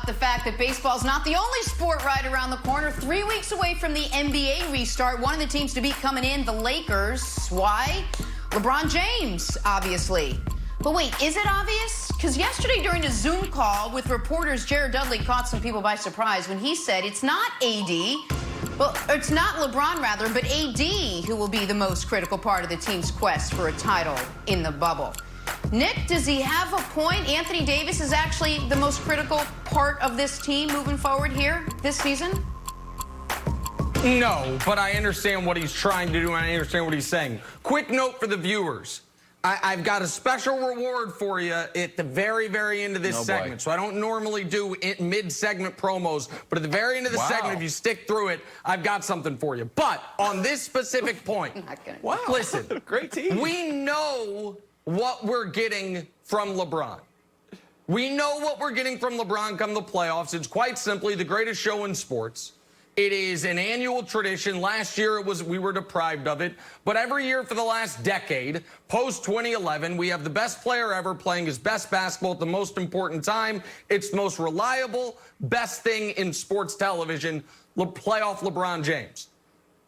about the fact that baseball's not the only sport right around the corner. 3 weeks away from the NBA restart. One of the teams to beat coming in, the Lakers. Why? LeBron James, obviously. But wait, is it obvious? Because yesterday during a Zoom call with reporters, Jared Dudley caught some people by surprise when he said it's not AD, well, it's not LeBron rather, but AD who will be the most critical part of the team's quest for a title in the bubble. Nick, does he have a point? Anthony Davis is actually the most critical part of this team moving forward here this season? No, but I understand what he's trying to do, and I understand what he's saying. Quick note for the viewers. I've got a special reward for you at the very, very end of this segment. So I don't normally do mid-segment promos, but at the very end of the segment, if you stick through it, I've got something for you. But on this specific point, listen, great team. We know what we're getting from LeBron. We know what we're getting from LeBron come the playoffs. It's quite simply the greatest show in sports. It is an annual tradition. Last year, we were deprived of it. But every year for the last decade, post-2011, we have the best player ever playing his best basketball at the most important time. It's the most reliable, best thing in sports television, playoff LeBron James.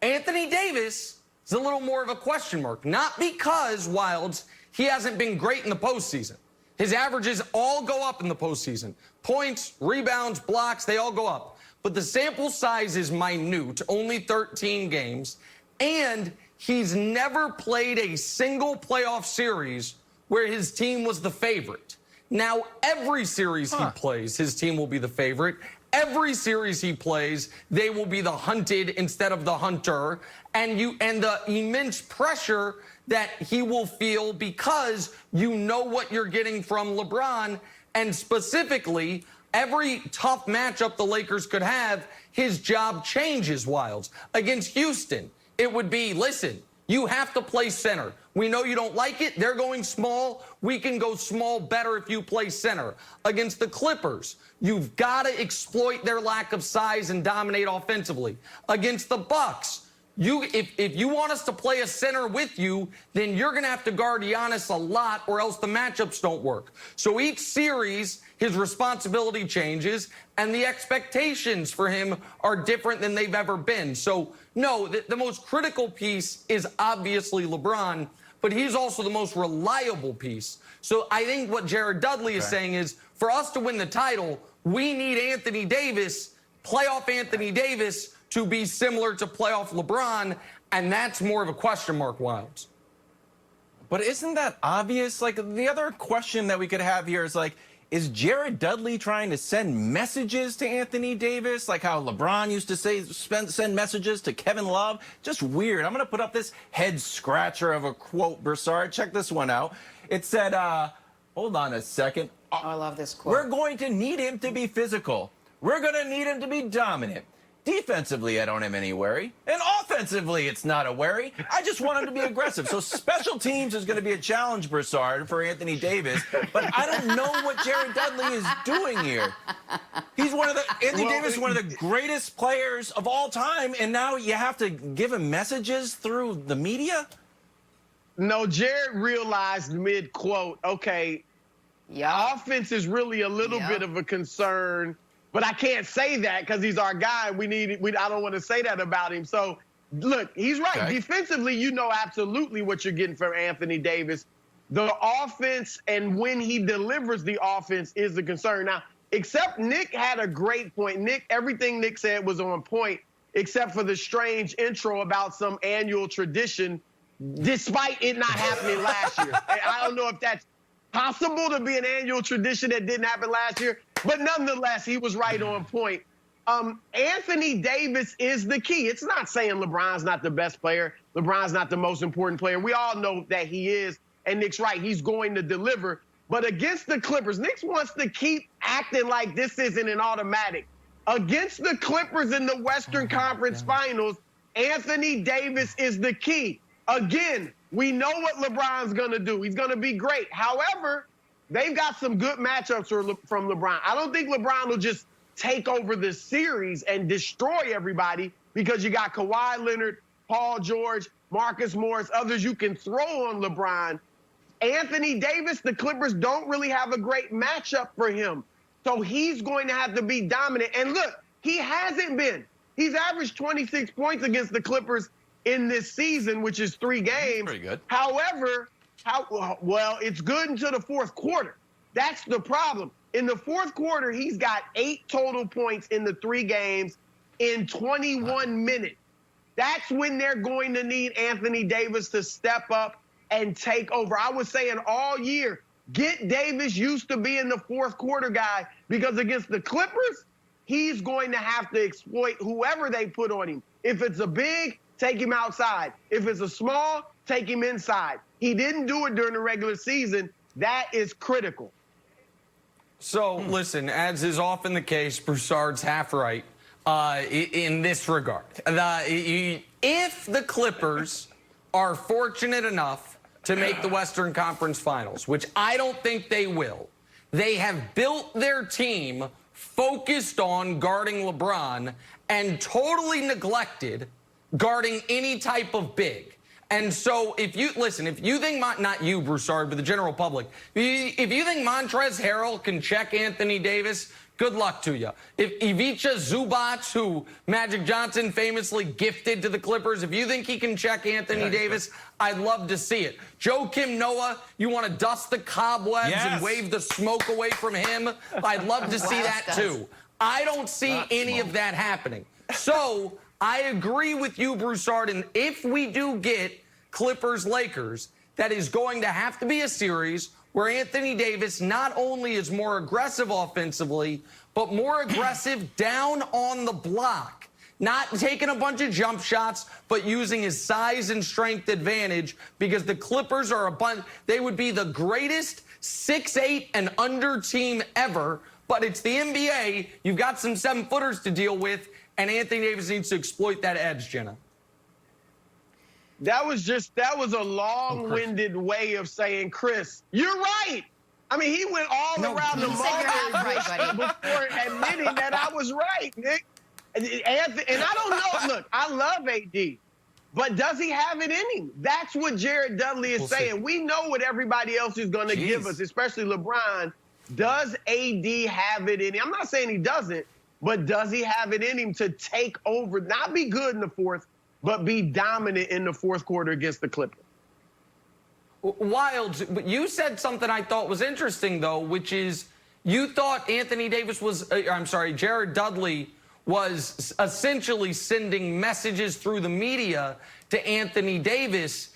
Anthony Davis is a little more of a question mark. Not because, Wilds, he hasn't been great in the postseason. His averages all go up in the postseason. Points, rebounds, blocks, they all go up. But the sample size is minute, only 13 games, and he's never played a single playoff series where his team was the favorite. Now, every series he plays, his team will be the favorite. Every series he plays, they will be the hunted instead of the hunter. And the immense pressure that he will feel because you know what you're getting from LeBron, and specifically, every tough matchup the Lakers could have, his job changes, Wilds. Against Houston, it would be, listen, you have to play center. We know you don't like it. They're going small. We can go small better if you play center. Against the Clippers, you've got to exploit their lack of size and dominate offensively. Against the Bucks, if you want us to play a center with you, then you're going to have to guard Giannis a lot or else the matchups don't work. So each series, his responsibility changes, and the expectations for him are different than they've ever been. So, no, the most critical piece is obviously LeBron, but he's also the most reliable piece. So I think what Jared Dudley is saying is, for us to win the title, we need Anthony Davis, playoff Anthony Davis, to be similar to playoff LeBron, and that's more of a question mark, Wilds. But isn't that obvious? Like, the other question that we could have here is, like, is Jared Dudley trying to send messages to Anthony Davis, like how LeBron used to say, send messages to Kevin Love? Just weird. I'm going to put up this head-scratcher of a quote, Broussard. Check this one out. It said, hold on a second. Oh, I love this quote. We're going to need him to be physical. We're going to need him to be dominant. Defensively, I don't have any worry. And offensively, it's not a worry. I just want him to be aggressive. So special teams is going to be a challenge, Broussard, for Anthony Davis. But I don't know what Jared Dudley is doing here. He's Anthony Davis is one of the greatest players of all time, and now you have to give him messages through the media? No, Jared realized mid-quote, okay, offense is really a little bit of a concern. But I can't say that because he's our guy. I don't want to say that about him. So, look, he's right. Okay. Defensively, you know absolutely what you're getting from Anthony Davis. The offense and when he delivers the offense is the concern. Now, except Nick had a great point. Everything Nick said was on point, except for the strange intro about some annual tradition, despite it not happening last year. I don't know if that's possible to be an annual tradition that didn't happen last year. But nonetheless, he was right on point. Anthony Davis is the key. It's not saying LeBron's not the best player. LeBron's not the most important player. We all know that he is, and Nick's right. He's going to deliver. But against the Clippers, Nick wants to keep acting like this isn't an automatic. Against the Clippers in the Western Conference Finals, Anthony Davis is the key. Again, we know what LeBron's going to do. He's going to be great. However, they've got some good matchups from LeBron. I don't think LeBron will just take over the series and destroy everybody because you got Kawhi Leonard, Paul George, Marcus Morris, others you can throw on LeBron. Anthony Davis, the Clippers don't really have a great matchup for him. So he's going to have to be dominant. And look, he hasn't been. He's averaged 26 points against the Clippers in this season, which is 3 games. Pretty good. However, well, it's good until the fourth quarter. That's the problem. In the fourth quarter, he's got 8 total points in the 3 games in 21 minutes. That's when they're going to need Anthony Davis to step up and take over. I was saying all year, get Davis used to being the fourth quarter guy, because against the Clippers, he's going to have to exploit whoever they put on him. If it's a big, take him outside. If it's a small, take him inside. He didn't do it during the regular season. That is critical. So, listen, as is often the case, Broussard's half right in this regard. If the Clippers are fortunate enough to make the Western Conference Finals, which I don't think they will, they have built their team focused on guarding LeBron and totally neglected guarding any type of big. And so if you think, not you, Broussard, but the general public, if you think Montrezl Harrell can check Anthony Davis, good luck to you. If Ivica Zubac, who Magic Johnson famously gifted to the Clippers, if you think he can check Anthony Davis, I'd love to see it. Joakim Noah, you want to dust the cobwebs and wave the smoke away from him? I'd love to see that too. I don't see any of that happening. So I agree with you, Broussard, and if we do get Clippers-Lakers, that is going to have to be a series where Anthony Davis not only is more aggressive offensively, but more aggressive down on the block. Not taking a bunch of jump shots, but using his size and strength advantage, because the Clippers are they would be the greatest 6'8" and under team ever, but it's the NBA. You've got some 7-footers to deal with, and Anthony Davis needs to exploit that edge, Jenna. That was a long-winded way of saying, Chris, you're right. I mean, he went all around the market before admitting that I was right, Nick. And I don't know. Look, I love AD, but does he have it in him? That's what Jared Dudley is saying. We know what everybody else is going to give us, especially LeBron. Does AD have it in him? I'm not saying he doesn't, but does he have it in him to take over, not be good in the fourth, but be dominant in the fourth quarter against the Clippers? Wild, but you said something I thought was interesting, though, which is you thought Jared Dudley was essentially sending messages through the media to Anthony Davis.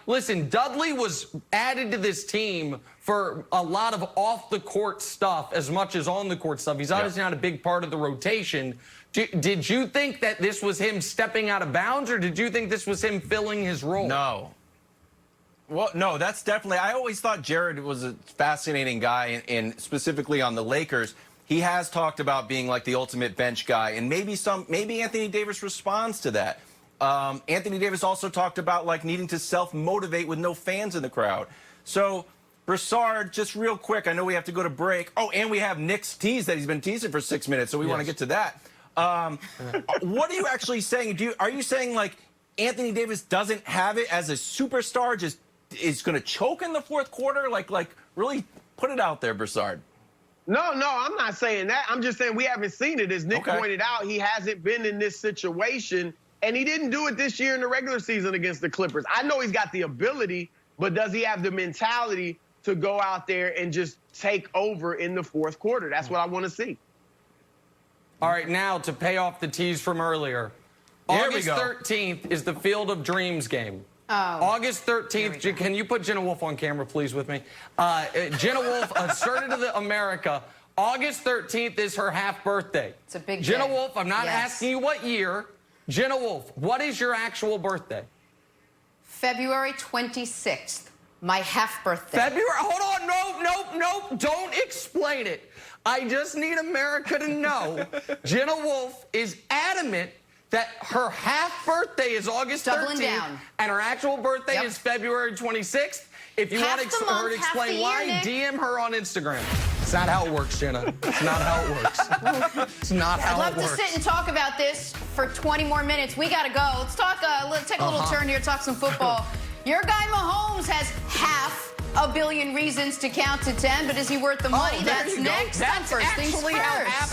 Listen, Dudley was added to this team for a lot of off-the-court stuff as much as on-the-court stuff. He's obviously not a big part of the rotation. Did you think that this was him stepping out of bounds, or did you think this was him filling his role? No. Well, no, that's definitely. I always thought Jared was a fascinating guy, and specifically on the Lakers. He has talked about being like the ultimate bench guy, and maybe Anthony Davis responds to that. Anthony Davis also talked about like needing to self-motivate with no fans in the crowd. So, Broussard, just real quick, I know we have to go to break. Oh, and we have Nick's tease that he's been teasing for 6 minutes, so we want to get to that. What are you actually saying? Are you saying like Anthony Davis doesn't have it as a superstar, just is going to choke in the fourth quarter? Like really put it out there, Broussard. No, I'm not saying that. I'm just saying we haven't seen it. As Nick pointed out, he hasn't been in this situation, and he didn't do it this year in the regular season against the Clippers. I know he's got the ability, but does he have the mentality to go out there and just take over in the fourth quarter? That's what I want to see. All right, now to pay off the tease from earlier. August 13th is the Field of Dreams game. August 13th, can you put Jenna Wolf on camera, please, with me? Jenna Wolf asserted to America, August 13th is her half birthday. It's a big day. Jenna Wolf, I'm not asking you what year. Jenna Wolf, what is your actual birthday? February 26th, my half birthday. Hold on, nope, don't explain it. I just need America to know Jenna Wolf is adamant that her half birthday is August 13th, and her actual birthday is February 26th. If you want her to explain why, DM her on Instagram. It's not how it works, Jenna. It's not how it works. It's not how it works. I'd love to sit and talk about this for 20 more minutes. We got to go. Let's talk. Let's take a little turn here, talk some football. Your guy Mahomes has half a billion reasons to count to 10, but is he worth the money? there That's you go. next. That's on First Things actually how First.